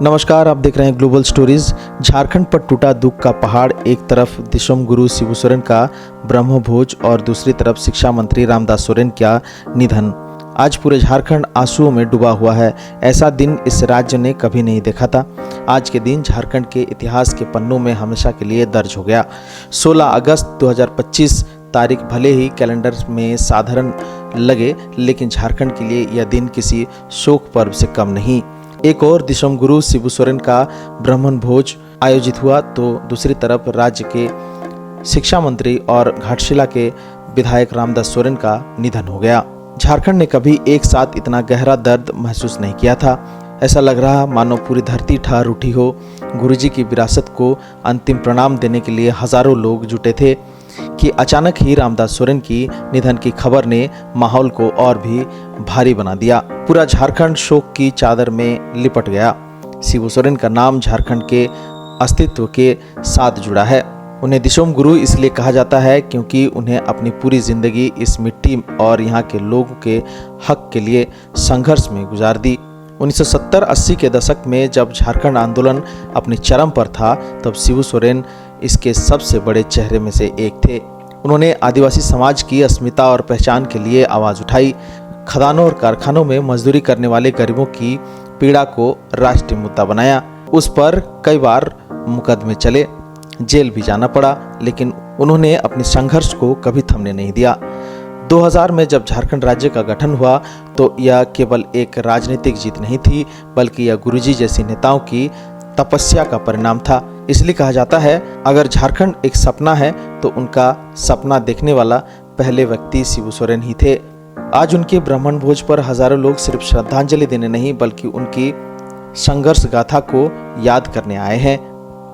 नमस्कार, आप देख रहे हैं ग्लोबल स्टोरीज। झारखंड पर टूटा दुख का पहाड़। एक तरफ दिसोम गुरु शिबू सोरेन का ब्रह्मभोज और दूसरी तरफ शिक्षा मंत्री रामदास सोरेन का निधन। आज पूरे झारखंड आंसुओं में डूबा हुआ है। ऐसा दिन इस राज्य ने कभी नहीं देखा था। आज के दिन झारखंड के इतिहास के पन्नों में हमेशा के लिए दर्ज हो गया। 16 अगस्त 2025 तारीख भले ही कैलेंडर में साधारण लगे, लेकिन झारखंड के लिए यह दिन किसी शोक पर्व से कम नहीं। एक और दिसोम गुरु शिबू सोरेन का ब्राह्मण भोज आयोजित हुआ, तो दूसरी तरफ राज्य के शिक्षा मंत्री और घाटशिला के विधायक रामदास सोरेन का निधन हो गया। झारखंड ने कभी एक साथ इतना गहरा दर्द महसूस नहीं किया था। ऐसा लग रहा मानो पूरी धरती ठहर उठी हो। गुरुजी की विरासत को अंतिम प्रणाम देने के लिए हजारों लोग जुटे थे कि अचानक ही रामदास सोरेन की निधन की खबर ने माहौल को और भी भारी बना दिया। पूरा झारखंड शोक की चादर में लिपट गया। शिबू सोरेन का नाम झारखंड के अस्तित्व के साथ जुड़ा है। उन्हें दिसोम गुरु इसलिए कहा जाता है क्योंकि उन्हें अपनी पूरी जिंदगी इस मिट्टी और यहाँ के लोगों के हक के लिए संघर्ष में गुजार दी। 1970-80 के दशक में जब झारखंड आंदोलन अपने चरम पर था, तब शिबू सोरेन इसके सबसे बड़े चेहरे में से एक थे। उन्होंने आदिवासी समाज की अस्मिता और पहचान के लिए आवाज़ उठाई। खदानों और कारखानों में मजदूरी करने वाले गरीबों की पीड़ा को राष्ट्रीय मुद्दा बनाया। उस पर कई बार मुकदमे चले, जेल भी जाना पड़ा, लेकिन उन्होंने अपने संघर्ष को कभी थमने नहीं दिया। 2000 में जब झारखंड राज्य का गठन हुआ, तो यह केवल एक राजनीतिक जीत नहीं थी, बल्कि यह गुरुजी जैसे नेताओं की तपस्या का परिणाम था। इसलिए कहा जाता है, अगर झारखंड एक सपना है तो उनका सपना देखने वाला पहले व्यक्ति शिबू सोरेन ही थे। आज उनके ब्राह्मण भोज पर हजारों लोग सिर्फ श्रद्धांजलि देने नहीं, बल्कि उनकी संघर्ष गाथा को याद करने आए हैं।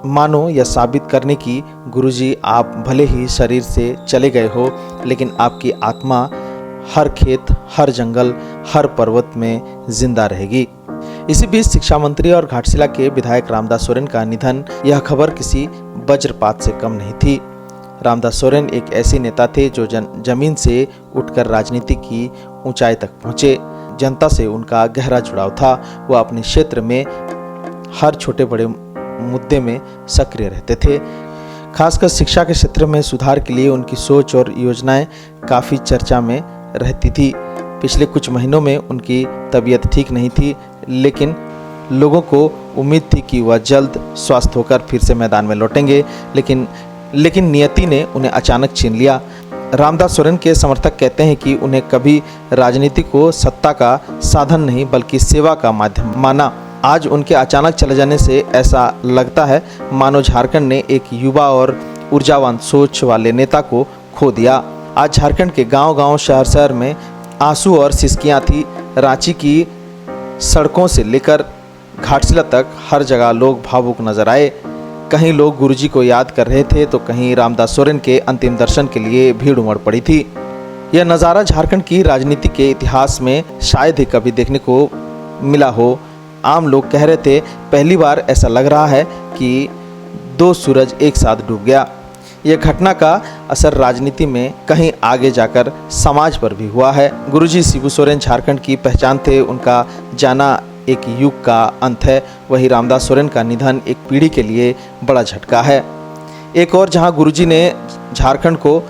मानो यह साबित करने की, गुरुजी आप भले ही शरीर से चले गए हो, लेकिन आपकी आत्मा हर खेत, हर जंगल, हर पर्वत में जिंदा रहेगी। इसी बीच शिक्षा मंत्री और घाटशिला के विधायक रामदास सोरेन का निधन, यह खबर किसी वज्रपात से कम नहीं थी। रामदास सोरेन एक ऐसे नेता थे जो जमीन से उठकर राजनीति की ऊंचाई तक पहुंचे। जनता से उनका गहरा जुड़ाव था। वह अपने क्षेत्र में हर छोटे बड़े मुद्दे में सक्रिय रहते थे। खासकर शिक्षा के क्षेत्र में सुधार के लिए उनकी सोच और योजनाएं काफ़ी चर्चा में रहती थी। पिछले कुछ महीनों में उनकी तबीयत ठीक नहीं थी, लेकिन लोगों को उम्मीद थी कि वह जल्द स्वस्थ होकर फिर से मैदान में लौटेंगे, लेकिन नियति ने उन्हें अचानक छीन लिया। रामदास सोरेन के समर्थक कहते हैं कि उन्हें कभी राजनीति को सत्ता का साधन नहीं, बल्कि सेवा का माध्यम माना। आज उनके अचानक चले जाने से ऐसा लगता है मानो झारखंड ने एक युवा और ऊर्जावान सोच वाले नेता को खो दिया। आज झारखंड के गांव-गांव, शहर-शहर में आंसू और सिसकियां थी। रांची की सड़कों से लेकर घाटशिला तक हर जगह लोग भावुक नजर आए। कहीं लोग गुरुजी को याद कर रहे थे, तो कहीं रामदास सोरेन के अंतिम दर्शन के लिए भीड़ उमड़ पड़ी थी। यह नज़ारा झारखंड की राजनीति के इतिहास में शायद ही कभी देखने को मिला हो। आम लोग कह रहे थे, पहली बार ऐसा लग रहा है कि दो सूरज एक साथ डूब गया। यह घटना का असर राजनीति में कहीं आगे जाकर समाज पर भी हुआ है। गुरुजी शिबू सोरेन झारखंड की पहचान थे। उनका जाना एक युग का अंत है। वही रामदास सोरेन का निधन एक पीढ़ी के लिए बड़ा झटका है। एक और जहां गुरुजी ने झारखंड को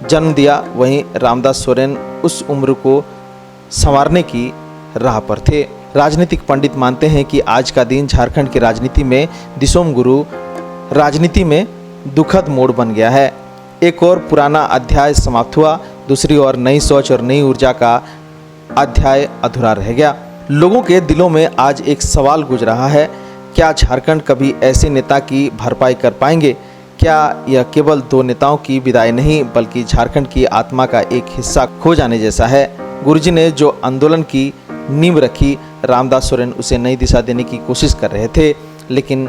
जन्म दिया, वहीं रामदास सोरेन उस उम्र को संवारने की राह पर थे। राजनीतिक पंडित मानते हैं कि आज का दिन झारखंड की राजनीति में दिसोम गुरु राजनीति में दुखद मोड़ बन गया है। एक और पुराना अध्याय समाप्त हुआ, दूसरी ओर नई सोच और नई ऊर्जा का अध्याय अधूरा रह गया। लोगों के दिलों में आज एक सवाल गूंज रहा है, क्या झारखंड कभी ऐसे नेता की भरपाई कर पाएंगे? क्या यह केवल दो नेताओं की विदाई नहीं, बल्कि झारखंड की आत्मा का एक हिस्सा खो जाने जैसा है? गुरुजी ने जो आंदोलन की नींव रखी, रामदास सोरेन उसे नई दिशा देने की कोशिश कर रहे थे, लेकिन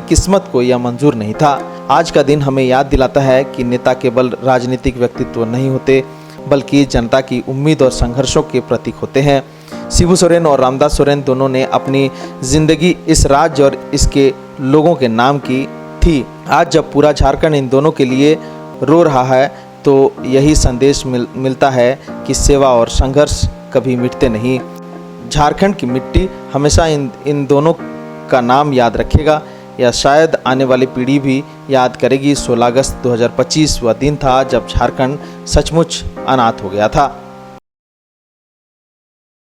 किस्मत को यह मंजूर नहीं था। आज का दिन हमें याद दिलाता है कि नेता केवल राजनीतिक व्यक्तित्व नहीं होते, बल्कि जनता की उम्मीद और संघर्षों के प्रतीक होते हैं। शिबू सोरेन और रामदास सोरेन दोनों ने अपनी जिंदगी इस राज्य और इसके लोगों के नाम की थी। आज जब पूरा झारखंड इन दोनों के लिए रो रहा है, तो यही संदेश मिलता है कि सेवा और संघर्ष कभी मिटते नहीं। झारखंड की मिट्टी हमेशा इन दोनों का नाम याद रखेगा या शायद आने वाली पीढ़ी भी याद करेगी। 16 अगस्त 2025 वह दिन था जब झारखंड सचमुच अनाथ हो गया था।